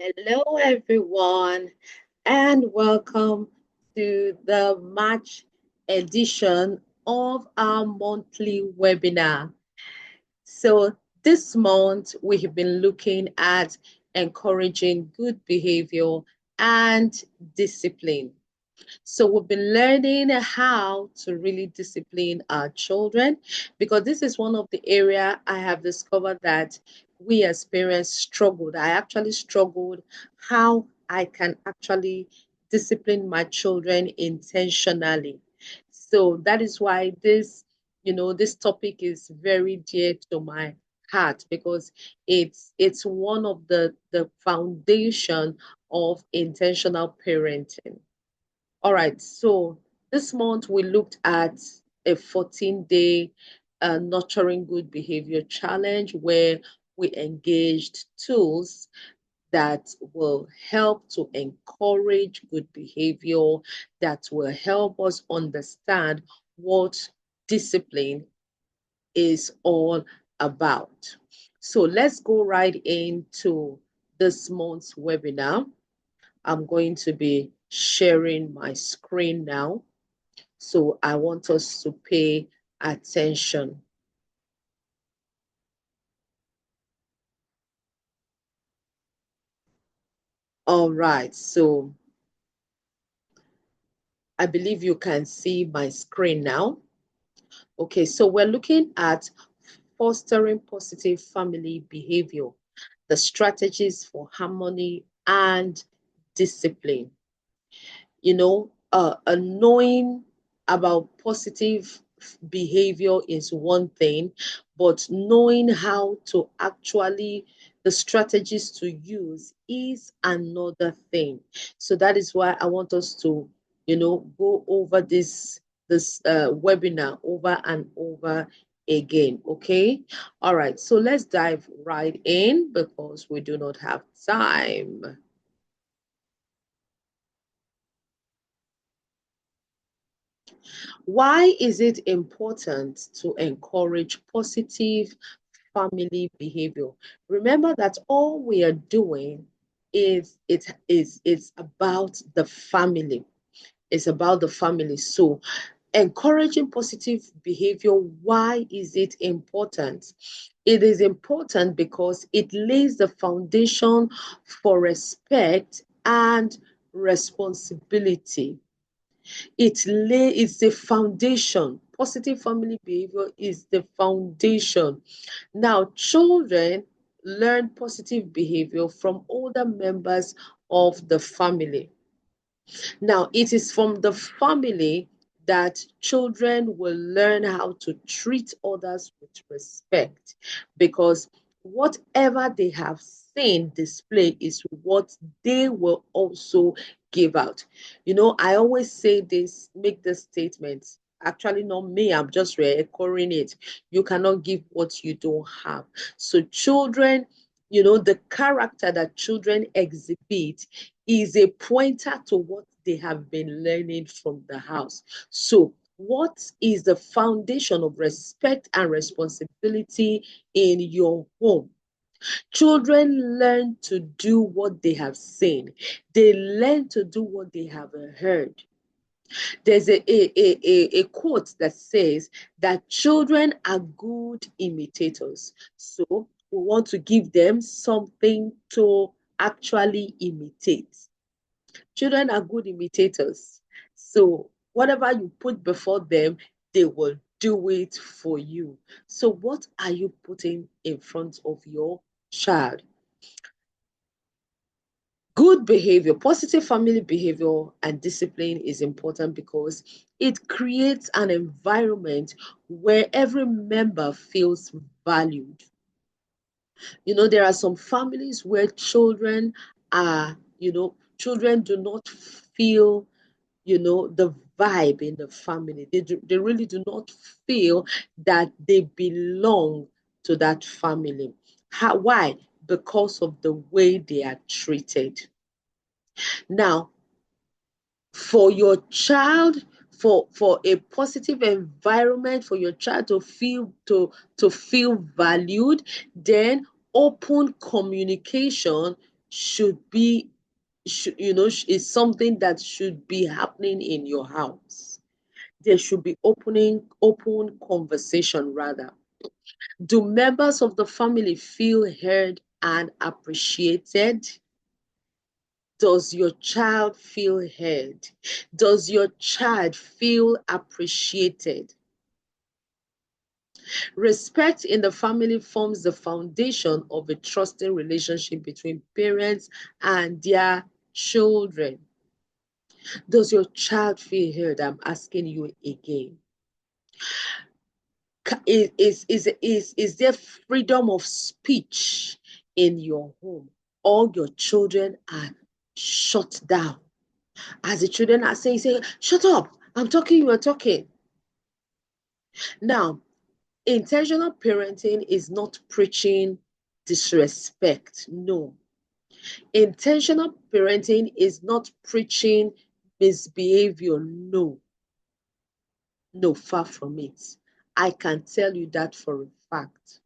Hello, everyone, and welcome to the March edition of our monthly webinar. So, this month we have been looking at encouraging good behavior and discipline. So we've been learning how to really discipline our children because this is one of the area I have discovered that we as parents struggled. I actually struggled how I can actually discipline my children intentionally. So that is why this topic is very dear to my heart because it's one of the foundation of intentional parenting. All right, so this month we looked at a 14-day nurturing good behavior challenge where we engaged tools that will help to encourage good behavior, that will help us understand what discipline is all about. So let's go right into this month's webinar. I'm going to be sharing my screen now. So I want us to pay attention. All right, so I believe you can see my screen now. Okay, so we're looking at fostering positive family behavior, the strategies for harmony and discipline. Knowing about positive behavior is one thing, but knowing how to actually the strategies to use is another thing. So that is why I want us to, go over this webinar over and over again. Okay. All right. So let's dive right in because we do not have time. Why is it important to encourage positive family behavior? Remember that all we are doing is about the family. It's about the family. So encouraging positive behavior, why is it important? It is important because it lays the foundation for respect and responsibility. It's the foundation. Positive family behavior is the foundation. Now, children learn positive behavior from older members of the family. Now, it is from the family that children will learn how to treat others with respect because whatever they have seen display is what they will also give out. I always say this, make this statement. Actually, not me, I'm just re-echoing it. You cannot give what you don't have. So, children, the character that children exhibit is a pointer to what they have been learning from the house. So, what is the foundation of respect and responsibility in your home? Children learn to do what they have seen. They learn to do what they have heard. There's a quote that says that children are good imitators. So we want to give them something to actually imitate. Children are good imitators. So whatever you put before them, they will do it for you. So what are you putting in front of your child? Good behavior, positive family behavior and discipline is important because it creates an environment where every member feels valued. There are some families where children do not feel, the vibe in the family. They really do not feel that they belong to that family. Why? Because of the way they are treated. Now, for your child, for a positive environment for your child to feel valued, then open communication should be, is something that should be happening in your house. There should be open conversation rather. Do members of the family feel heard and appreciated? Does your child feel heard? Does your child feel appreciated? Respect in the family forms the foundation of a trusting relationship between parents and their children. Does your child feel heard? I'm asking you again. Is there freedom of speech in your home? All your children are shut down. As the children are saying, say, shut up, I'm talking, you are talking. Now, intentional parenting is not preaching disrespect. No. Intentional parenting is not preaching misbehavior. No. No, far from it. I can tell you that for a fact.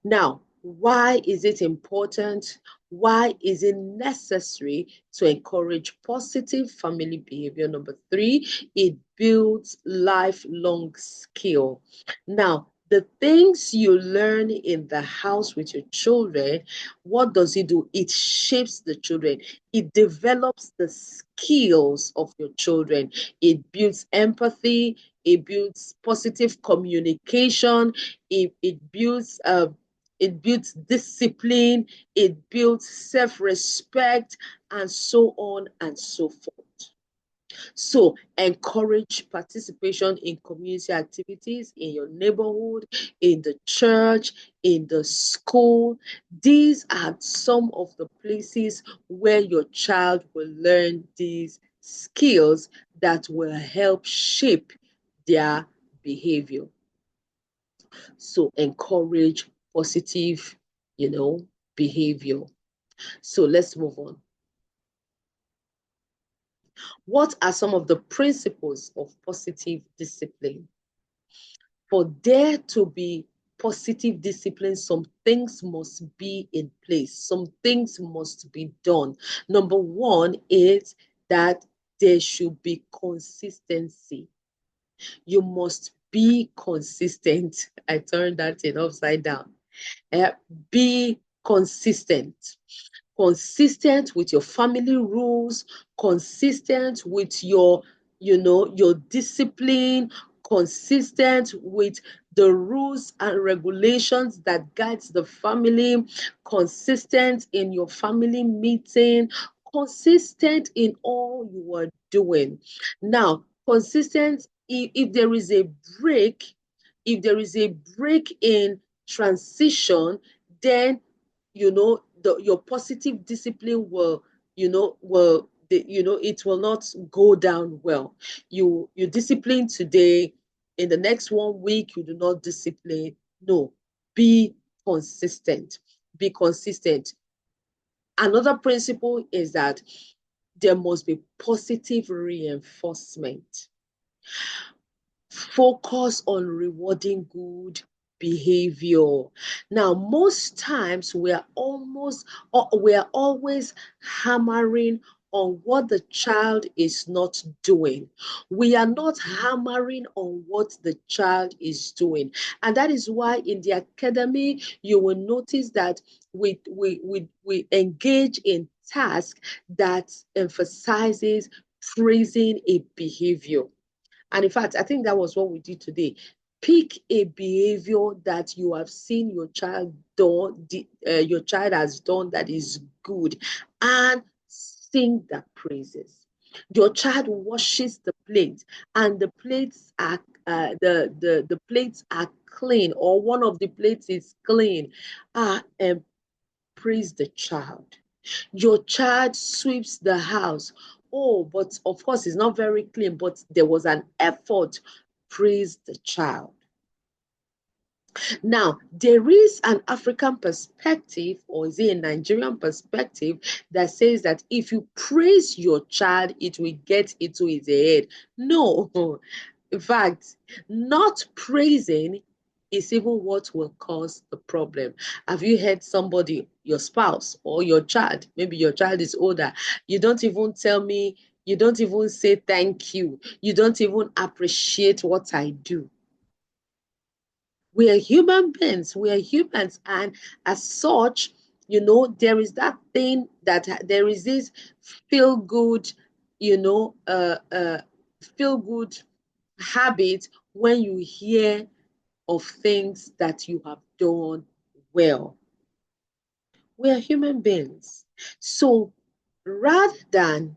Now, why is it important? Why is it necessary to encourage positive family behavior? Number three, it builds lifelong skill. Now, the things you learn in the house with your children, what does it do? It shapes the children. It develops the skills of your children. It builds empathy. It builds positive communication. It builds discipline, it builds self-respect, and so on and so forth. So encourage participation in community activities in your neighborhood, in the church, in the school. These are some of the places where your child will learn these skills that will help shape their behavior. So encourage positive, behavior. So let's move on. What are some of the principles of positive discipline? For there to be positive discipline, some things must be in place. Some things must be done. Number one is that there should be consistency. You must be consistent. I turned that in upside down. Be consistent. Consistent with your family rules, consistent with your discipline, consistent with the rules and regulations that guides the family, consistent in your family meeting, consistent in all you are doing. Now, consistent, if there is a break, in transition, then your positive discipline will it will not go down well. You discipline today, in the next 1 week you do not discipline. No, be consistent. Be consistent. Another principle is that there must be positive reinforcement. Focus on rewarding good behavior. Now, most times we are always hammering on what the child is not doing. We are not hammering on what the child is doing. And that is why in the academy, you will notice that we engage in tasks that emphasizes praising a behavior. And in fact, I think that was what we did today. Pick a behavior that you have seen your child has done that is good, and sing the praises. Your child washes the plate, and the plates are the plates are clean, or one of the plates is clean. And praise the child. Your child sweeps the house. Oh, but of course, it's not very clean, but there was an effort. Praise the child. Now, there is an African perspective, or is it a Nigerian perspective, that says that if you praise your child, it will get into his head. No, in fact, not praising is even what will cause the problem. Have you heard somebody, your spouse or your child, maybe your child is older, you don't even tell me, you don't even say thank you don't even appreciate what I do. We are human beings, we are humans, and as such, there is that thing that there is this feel good, you know, feel good habit when you hear of things that you have done well. We are human beings. So rather than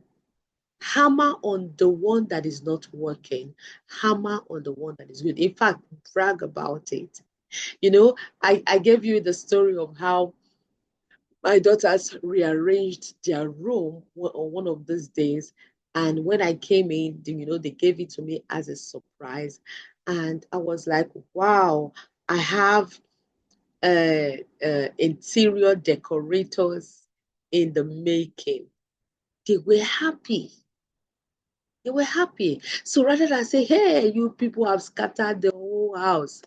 hammer on the one that is not working, hammer on the one that is good. In fact, brag about it. I gave you the story of how my daughters rearranged their room on one of those days. And when I came in, they gave it to me as a surprise. And I was like, wow, I have interior decorators in the making. They were happy. They were happy. So rather than say, hey, you people have scattered the whole house.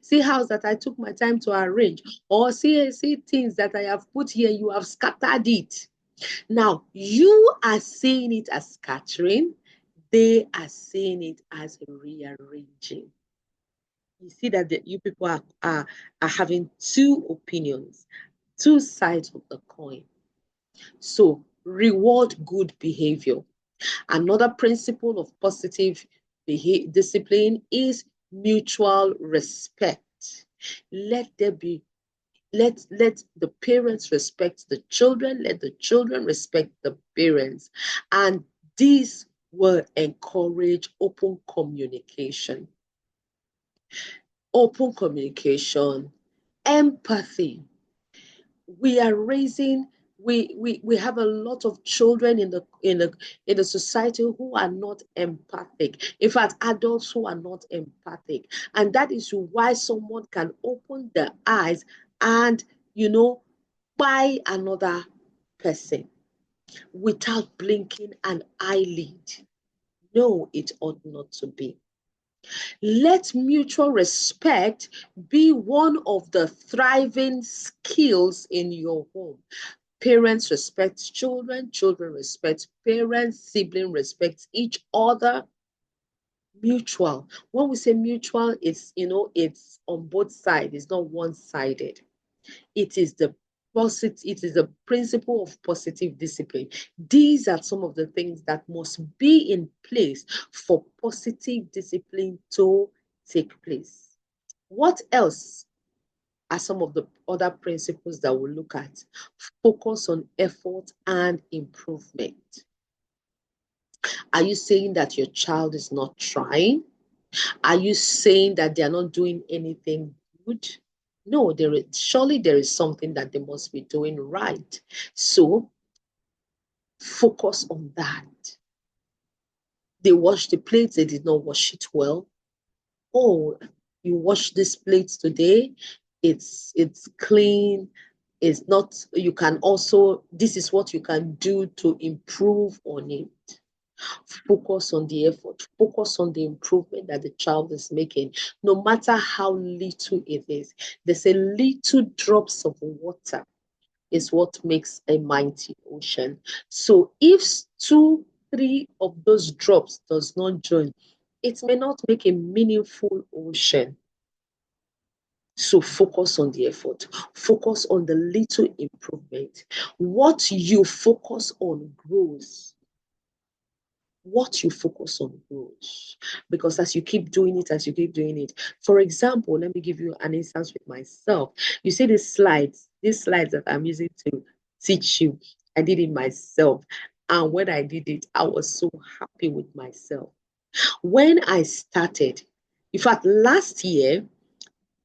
See house that I took my time to arrange. Or see things that I have put here, you have scattered it. Now, you are seeing it as scattering. They are seeing it as rearranging. You see that you people are having two opinions, two sides of the coin. So reward good behavior. Another principle of positive discipline is mutual respect. Let there be let the parents respect the children, let the children respect the parents, and this will encourage open communication. Open communication, empathy. We are raising, we have a lot of children in the society who are not empathic. In fact, adults who are not empathic. And that is why someone can open their eyes and buy another person without blinking an eyelid. No, it ought not to be. Let mutual respect be one of the thriving skills in your home. Parents respect children, children respect parents, sibling respects each other. Mutual. When we say mutual, it's on both sides, it's not one-sided. It is the principle of positive discipline. These are some of the things that must be in place for positive discipline to take place. What else are some of the other principles that we'll look at? Focus on effort and improvement. Are you saying that your child is not trying? Are you saying that they're not doing anything good? No, surely there is something that they must be doing right. So focus on that. They washed the plates, they did not wash it well. Oh, you washed this plate today, it's clean. It's not, you can also, this is what you can do to improve on it. Focus on the effort, focus on the improvement that the child is making, no matter how little it is. There's a little drops of water is what makes a mighty ocean. So if 2, 3 of those drops does not join, it may not make a meaningful ocean. So focus on the effort, focus on the little improvement. What you focus on grows. What you focus on grows, because as you keep doing it. For example, let me give you an instance with myself. You see these slides that I'm using to teach you, I did it myself. And when I did it, I was so happy with myself. When I started, in fact, last year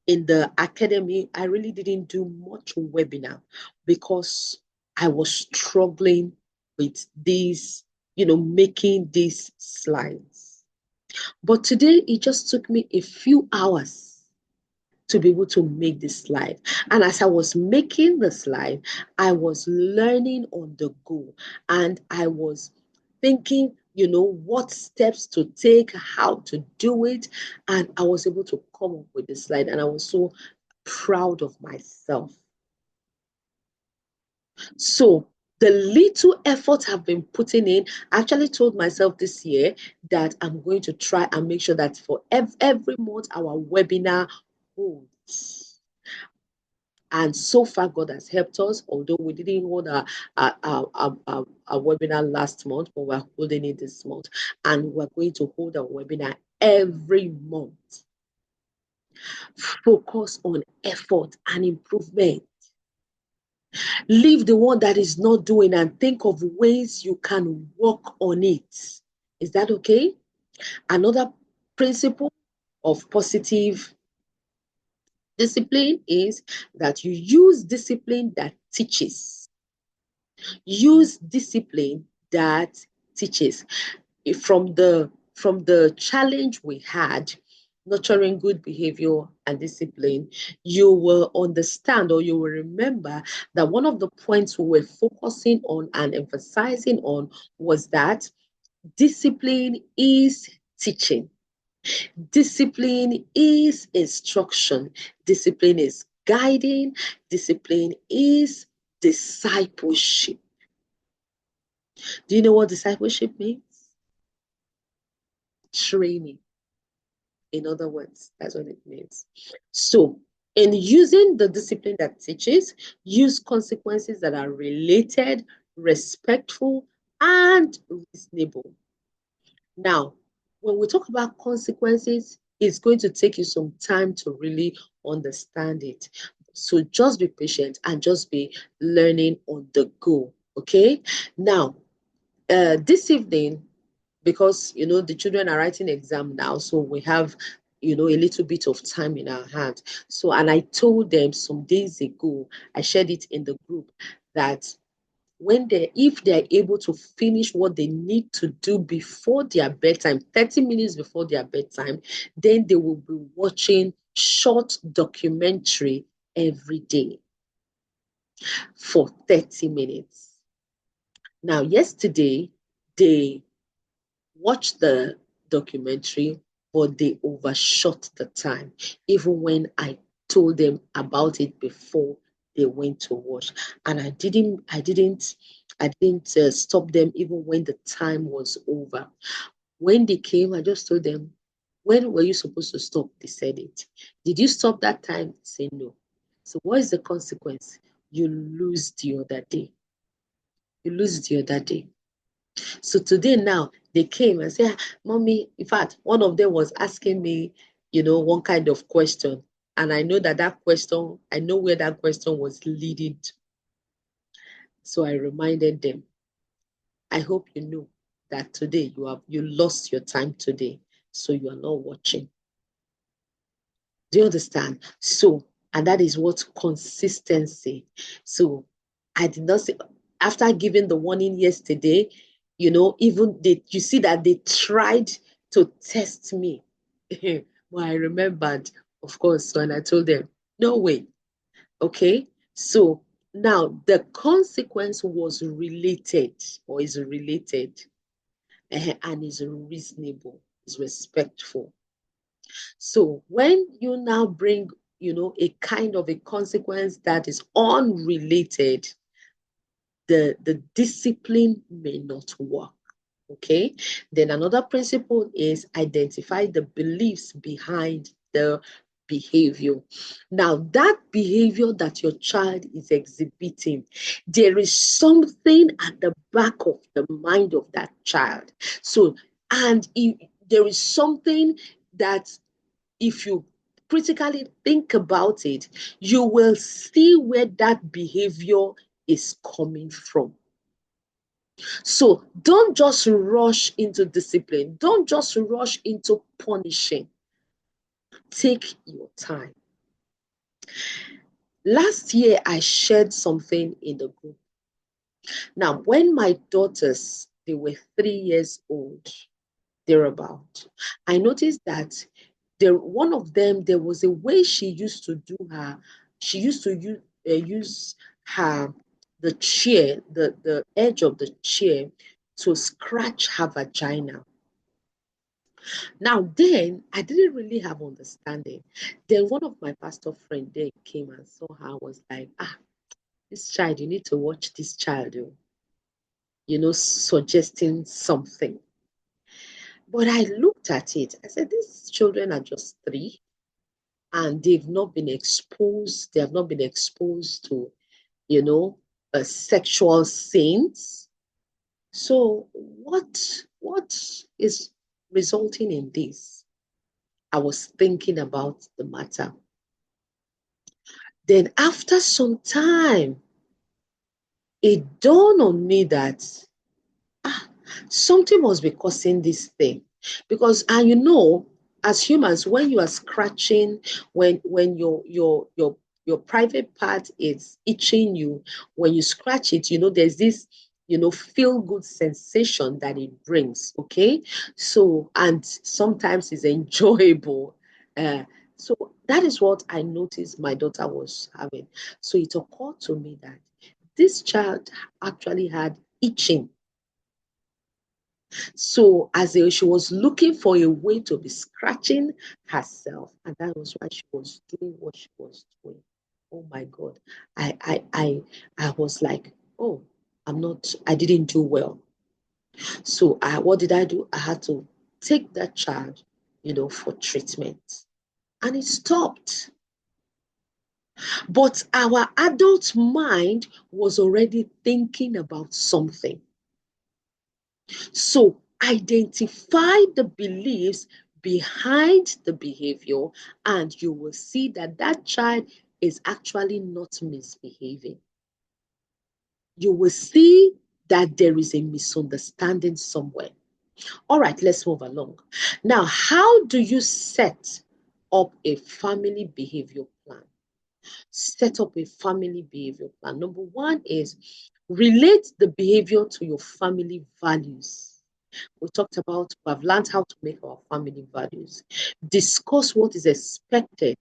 in the academy, I really didn't do much webinar because I was struggling with these, making these slides. But today, it just took me a few hours to be able to make this slide. And as I was making the slide, I was learning on the go. And I was thinking, what steps to take, how to do it. And I was able to come up with the slide, and I was so proud of myself. So the little effort I've been putting in, I actually told myself this year that I'm going to try and make sure that for every month our webinar holds. And so far, God has helped us, although we didn't hold a webinar last month, but we're holding it this month. And we're going to hold a webinar every month. Focus on effort and improvement. Leave the one that is not doing and think of ways you can work on it. Is that okay? Another principle of positive discipline is that you use discipline that teaches. Use discipline that teaches. From the challenge we had, nurturing good behavior and discipline, you will understand, or you will remember, that one of the points we were focusing on and emphasizing on was that discipline is teaching. Discipline is instruction. Discipline is guiding. Discipline is discipleship. Do you know what discipleship means? Training. In other words, that's what it means. So, in using the discipline that teaches, use consequences that are related, respectful, and reasonable. Now, when we talk about consequences, it's going to take you some time to really understand it. So just be patient and just be learning on the go. Okay. Now, this evening, because the children are writing exam now, so we have a little bit of time in our hand. So, and I told them some days ago, I shared it in the group, that if they're able to finish what they need to do before their bedtime, 30 minutes before their bedtime, then they will be watching short documentary every day for 30 minutes. Now, yesterday, they watched the documentary, but they overshot the time, even when I told them about it before they went to watch. And I didn't stop them even when the time was over. When they came, I just told them, when were you supposed to stop? They said it. Did you stop that time? They said no. So what is the consequence? You lose the other day. You lose the other day. So today now, they came and said, Mommy, in fact, one of them was asking me, one kind of question. And I know that question, I know where that question was leading to. So I reminded them, I hope you know that today you lost your time today, so you are not watching. Do you understand? So, and that is what consistency. So I did not say, after giving the warning yesterday, even you see that they tried to test me. Well, I remembered, of course, when I told them, no way. Okay. So now the consequence was related, or is related, and is reasonable, is respectful. So when you now bring, a kind of a consequence that is unrelated, the discipline may not work. Okay. Then another principle is identify the beliefs behind the behavior. Now, that behavior that your child is exhibiting, there is something at the back of the mind of that child. So, and if there is something that, if you critically think about it, you will see where that behavior is coming from. So don't just rush into discipline. Don't just rush into punishing. Take your time. Last year, I shared something in the group. Now, when my daughters, they were 3 years old, thereabout, I noticed that one of them, there was a way she used to do her, she used to use her, the chair, the edge of the chair to scratch her vagina. Now, then I didn't really have understanding. Then one of my pastor friend there came and saw her, was like, this child, you need to watch this child, suggesting something. But I looked at it. I said, these children are just 3 and they've not been exposed. They have not been exposed to, sexual sins. So what is resulting in this? I was thinking about the matter. Then after some time, it dawned on me that something must be causing this thing. Because, and as humans, when you are scratching, when your private part is itching you, when you scratch it, there's this feel good sensation that it brings. Okay, so, and sometimes it's enjoyable. So that is what I noticed my daughter was having. So it occurred to me that this child actually had itching. So she was looking for a way to be scratching herself, and that was why she was doing what she was doing. Oh my God. I was like, oh, I didn't do well. So what did I do? I had to take that child, for treatment. And it stopped. But our adult mind was already thinking about something. So identify the beliefs behind the behavior, and you will see that that child is actually not misbehaving. You will see that there is a misunderstanding somewhere. All right, let's move along. Now, how do you set up a family behavior plan? Set up a family behavior plan. Number one is relate the behavior to your family values. We talked about, we have learned how to make our family values. Discuss what is expected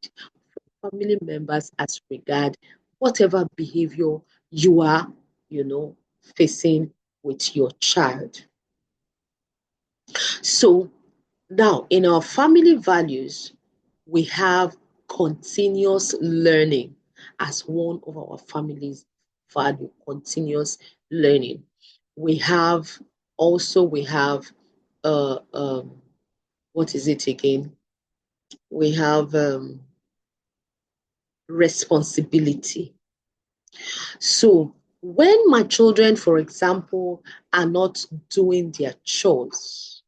from family members as regard whatever behavior you are, facing with your child. So now in our family values, we have continuous learning as one of our family's value, continuous learning. We have uh, um, what is it again? We have responsibility. So when my children, for example, are not doing their chores,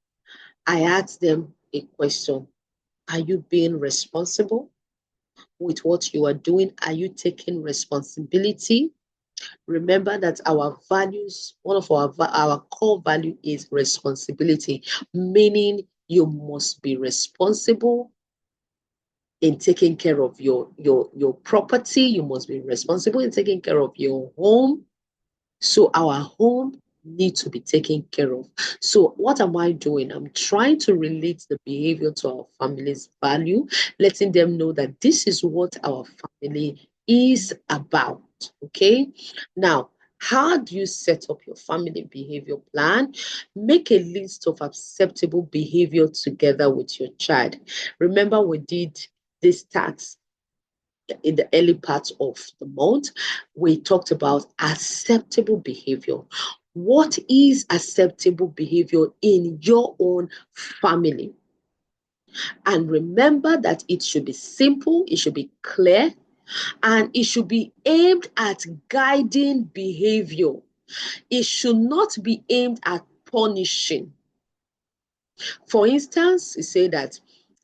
I ask them a question. Are you being responsible with what you are doing? Are you taking responsibility? Remember that our values, one of our core value is responsibility, meaning you must be responsible in taking care of your property. You must be responsible in taking care of your home. So our home needs to be taken care of. So what am I doing? I'm trying to relate the behavior to our family's value, letting them know that this is what our family is about. Okay. Now, how do you set up your family behavior plan? Make a list of acceptable behavior together with your child. Remember, we did this task in the early part of the month. We talked about acceptable behavior. What is acceptable behavior in your own family? And remember that it should be simple, it should be clear, and it should be aimed at guiding behavior. It should not be aimed at punishing. For instance, you say that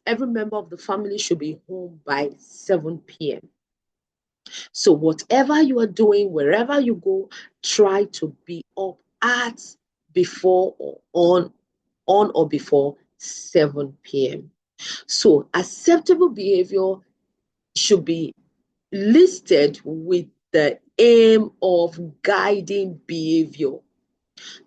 every member of the family should be home by 7 p.m. So whatever you are doing, wherever you go, try to be up at before or on or before 7 p.m. So acceptable behavior should be listed with the aim of guiding behavior,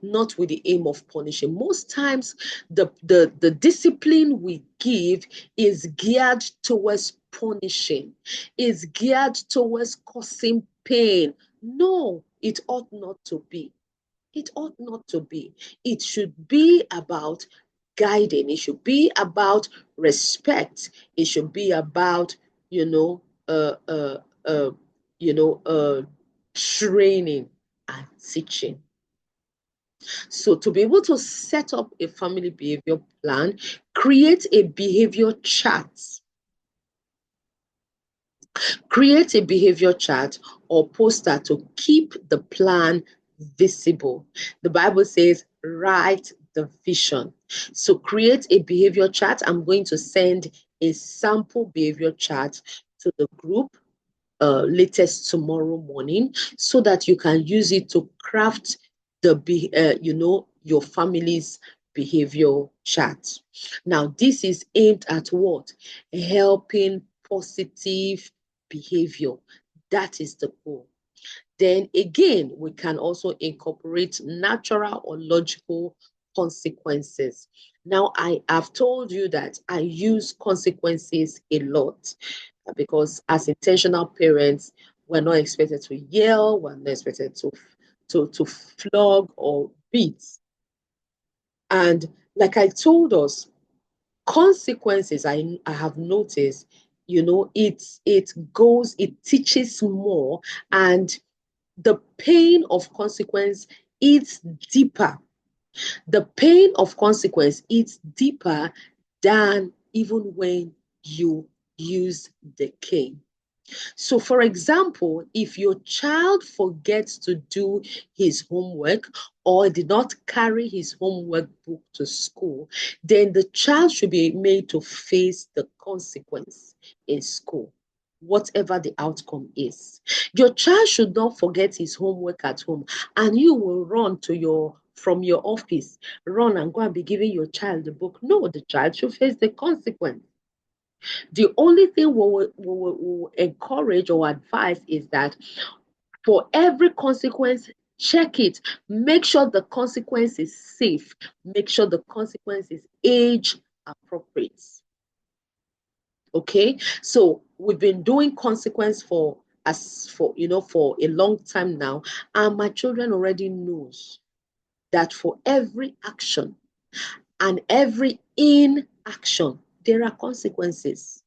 not with the aim of punishing. Most times, the discipline we give is geared towards punishing, is geared towards causing pain. No, it ought not to be. It ought not to be. It should be about guiding. It should be about respect. It should be about, you know, uh, uh, uh, you know, training and teaching. So to be able to set up a family behavior plan, create a behavior chart. Create a behavior chart or poster to keep the plan visible. The Bible says, write the vision. So create a behavior chart. I'm going to send a sample behavior chart to the group latest tomorrow morning so that you can use it to craft your family's behavior chart. Now, this is aimed at what? Helping positive behavior. That is the goal. Then again, we can also incorporate natural or logical consequences. Now, I have told you that I use consequences a lot because as intentional parents, we're not expected to yell, we're not expected to flog or beat. And like I told us, consequences, I have noticed, it teaches more, and the pain of consequence is deeper. The pain of consequence is deeper than even when you use the cane. So, for example, if your child forgets to do his homework or did not carry his homework book to school, then the child should be made to face the consequence in school, whatever the outcome is. Your child should not forget his homework at home, and you will run from your office, run and go and be giving your child the book. No, the child should face the consequence. The only thing we will encourage or advise is that for every consequence, check it. Make sure the consequence is safe. Make sure the consequence is age appropriate. Okay, so we've been doing consequence for a long time now, and my children already knows that for every action and every inaction, there are consequences.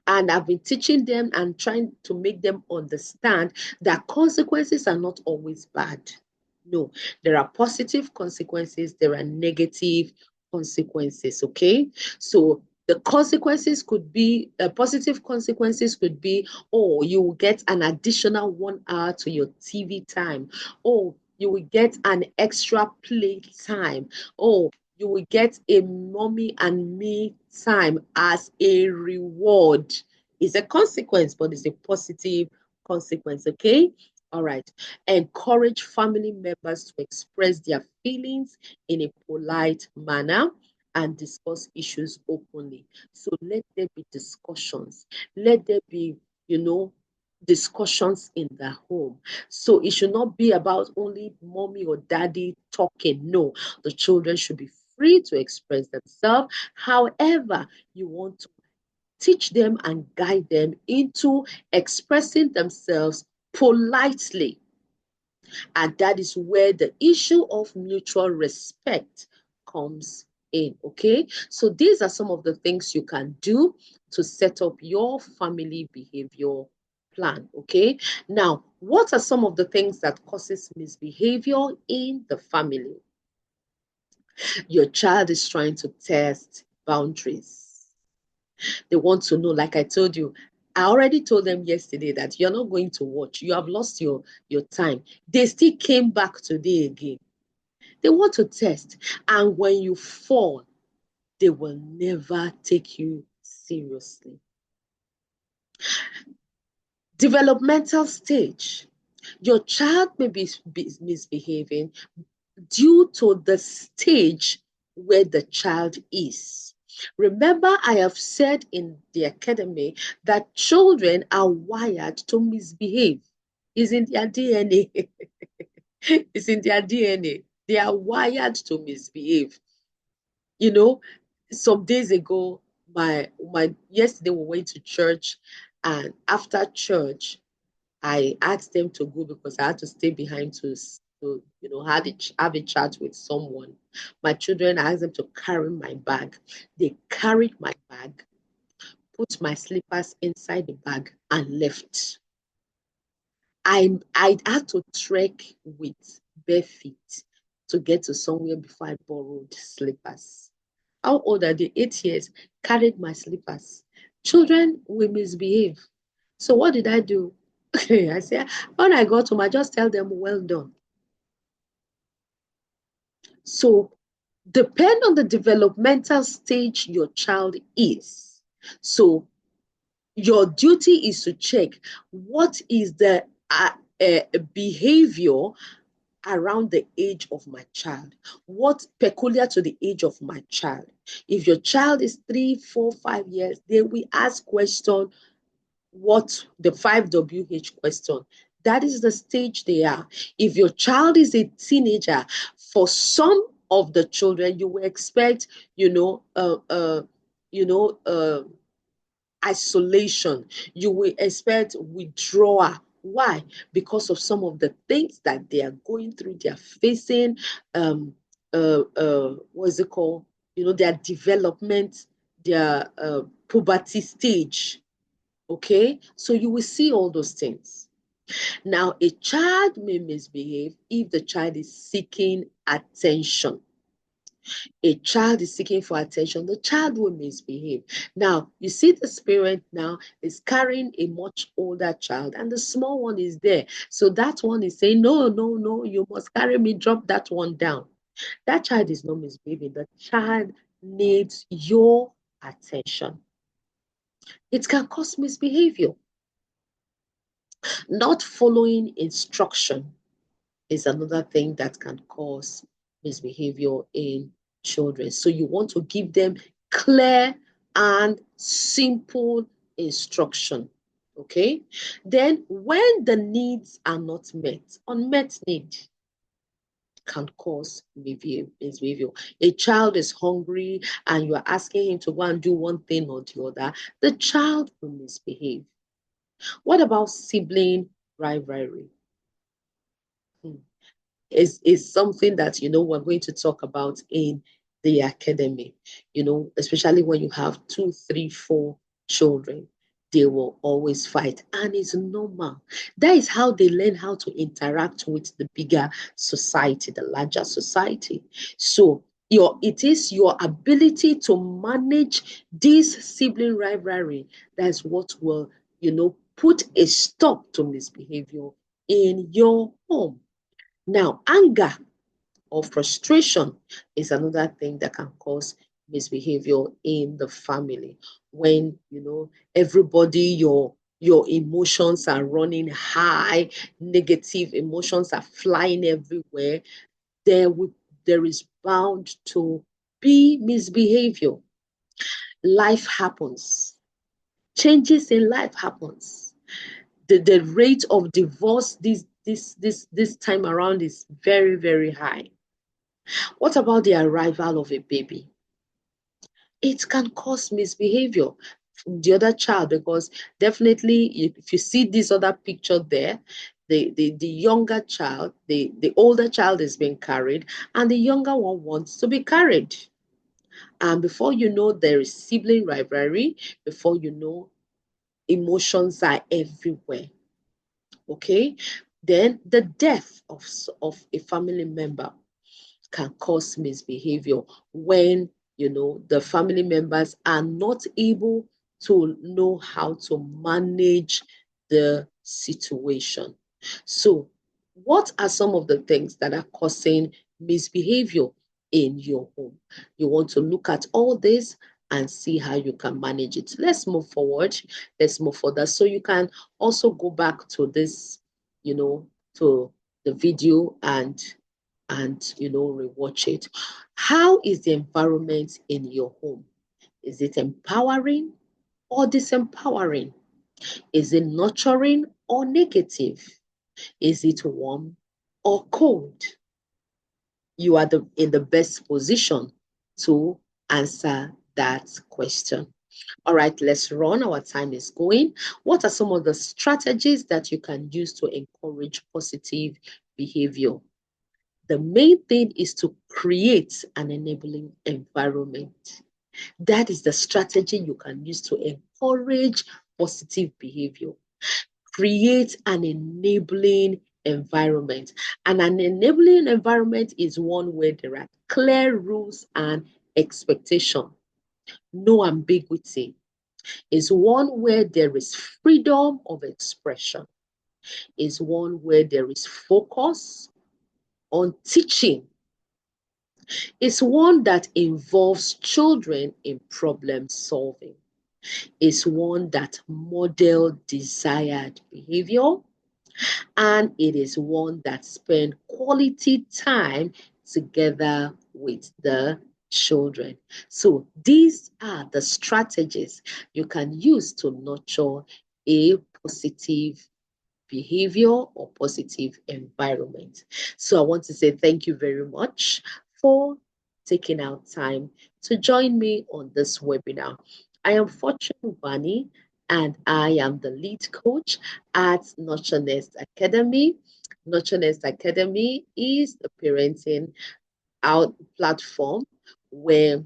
And I've been teaching them and trying to make them understand that consequences are not always bad. No, there are positive consequences, there are negative consequences. Okay. So the consequences could be, positive consequences could be, oh, you will get an additional 1 hour to your TV time. Oh, you will get an extra play time. Oh, you will get a mommy and me time as a reward. It's a consequence, but it's a positive consequence. Okay. All right. Encourage family members to express their feelings in a polite manner and discuss issues openly. So let there be discussions. Let there be, you know, discussions in the home. So it should not be about only mommy or daddy talking. No, the children should be free to express themselves. However, you want to teach them and guide them into expressing themselves politely. And that is where the issue of mutual respect comes in. Okay. So these are some of the things you can do to set up your family behavior plan. Okay. Now, what are some of the things that causes misbehavior in the family? Your child is trying to test boundaries. They want to know, like I told you, I already told them yesterday that you're not going to watch. You have lost your time. They still came back today again. They want to test. And when you fall, they will never take you seriously. Developmental stage. Your child may be misbehaving due to the stage where the child is. Remember, I have said in the academy that children are wired to misbehave. It's in their DNA. It's in their DNA. They are wired to misbehave. You know, some days ago, my yesterday we went to church, and after church, I asked them to go because I had to stay behind to to have a chat with someone. My children, I asked them to carry my bag. They carried my bag, put my slippers inside the bag, and left. I had to trek with bare feet to get to somewhere before I borrowed slippers. How old are they? 8 years. Carried my slippers. Children will misbehave. So what did I do? I said, when I got home, I just tell them, well done. So depend on the developmental stage your child is. So your duty is to check what is the behavior around the age of my child, what's peculiar to the age of my child. If your child is 3, 4, 5 years, then we ask question, what the 5WH question. That is the stage they are. If your child is a teenager, for some of the children, you will expect, you know, uh, uh, you know, uh, isolation. You will expect withdrawal. Why? Because of some of the things that they are going through, they are facing. What is it called? Their development, their puberty stage. Okay, so you will see all those things. Now, a child may misbehave if the child is seeking attention. A child is seeking for attention, the child will misbehave. Now, you see this parent now is carrying a much older child and the small one is there. So that one is saying, no, no, no, you must carry me, drop that one down. That child is not misbehaving. The child needs your attention. It can cause misbehavior. Not following instruction is another thing that can cause misbehavior in children. So you want to give them clear and simple instruction. Okay. Then when the needs are not met, unmet need can cause misbehavior. A child is hungry and you are asking him to go and do one thing or the other, the child will misbehave. What about sibling rivalry? Hmm. Is something that we're going to talk about in the academy. Especially when you have 2, 3, 4 children, they will always fight, and it's normal. That is how they learn how to interact with the bigger society, the larger society. So it is your ability to manage this sibling rivalry that's what will put a stop to misbehavior in your home. Now, anger or frustration is another thing that can cause misbehavior in the family. When everybody, your emotions are running high, negative emotions are flying everywhere, there is bound to be misbehavior. Life happens. Changes in life happens. The rate of divorce this time around is very, very high. What about the arrival of a baby? It can cause misbehavior from the other child, because definitely if you see this other picture there, the younger child, the older child is being carried and the younger one wants to be carried. And before you know, there is sibling rivalry. Before you know, emotions are everywhere. Okay, then the death of a family member can cause misbehavior when the family members are not able to know how to manage the situation. So what are some of the things that are causing misbehavior in your home? You want to look at all this and see how you can manage it. Let's move forward. Let's move further. So you can also go back to this, to the video and rewatch it. How is the environment in your home? Is it empowering or disempowering? Is it nurturing or negative? Is it warm or cold? You are in the best position to answer that question. All right, let's run. Our time is going. What are some of the strategies that you can use to encourage positive behavior? The main thing is to create an enabling environment. That is the strategy you can use to encourage positive behavior. Create an enabling environment. And an enabling environment is one where there are clear rules and expectation, no ambiguity. Is one where there is freedom of expression. Is one where there is focus on teaching. Is one that involves children in problem solving. Is one that model desired behavior, and it is one that spend quality time together with the children. So these are the strategies you can use to nurture a positive behavior or positive environment. So I want to say thank you very much for taking out time to join me on this webinar. I am Fortune Bani, and I am the lead coach at Nurture Nest Academy. Nurture Nest Academy is a parenting out platform where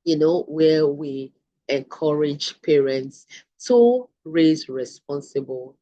where we encourage parents to raise responsible